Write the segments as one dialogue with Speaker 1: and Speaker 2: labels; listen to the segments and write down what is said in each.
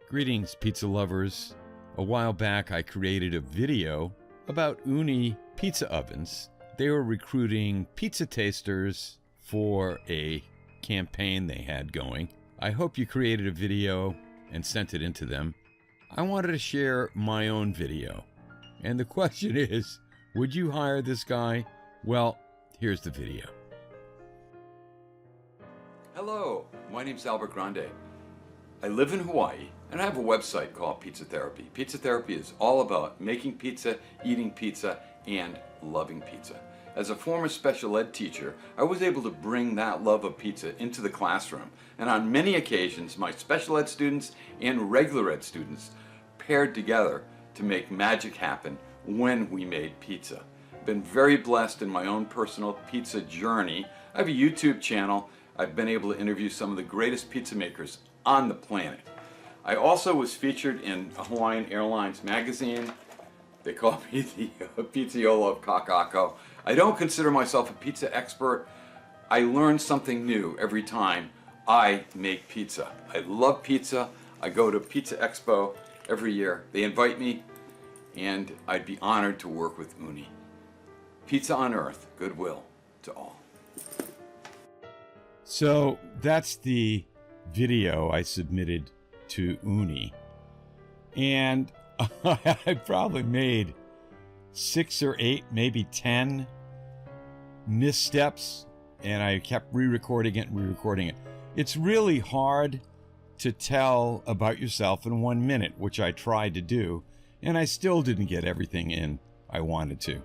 Speaker 1: Greetings, pizza lovers. A while back, I created a video about Uuni pizza ovens. They were recruiting pizza tasters for a campaign they had going. I hope you created a video and sent it into them. I wanted to share my own video. And the question is, would you hire this guy? Well, here's the video.
Speaker 2: Hello, my name's Albert Grande. I live in Hawaii and I have a website called Pizza Therapy. Pizza Therapy is all about making pizza, eating pizza, and loving pizza. As a former special ed teacher, I was able to bring that love of pizza into the classroom. And on many occasions, my special ed students and regular ed students paired together to make magic happen when we made pizza. I've been very blessed in my own personal pizza journey. I have a YouTube channel. I've been able to interview some of the greatest pizza makers on the planet. I also was featured in a Hawaiian Airlines magazine. They call me the Pizzaiolo of Kakako. I don't consider myself a pizza expert. I learn something new every time I make pizza. I love pizza. I go to Pizza Expo every year. They invite me, and I'd be honored to work with Uuni. Pizza on Earth, goodwill to all.
Speaker 1: So that's the video I submitted to Uuni. And I probably made 6 or 8, maybe 10 missteps, and I kept re-recording it. It's really hard to tell about yourself in 1 minute, which I tried to do, and I still didn't get everything in I wanted to.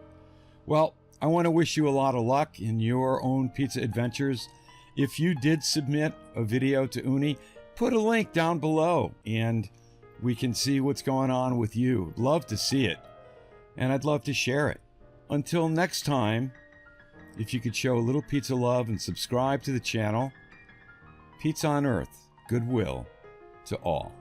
Speaker 1: Well, I want to wish you a lot of luck in your own pizza adventures. If you did submit a video to Uuni, put a link down below and we can see what's going on with you. Love to see it, and I'd love to share it. Until next time, if you could show a little pizza love and subscribe to the channel. Pizza on Earth, goodwill to all.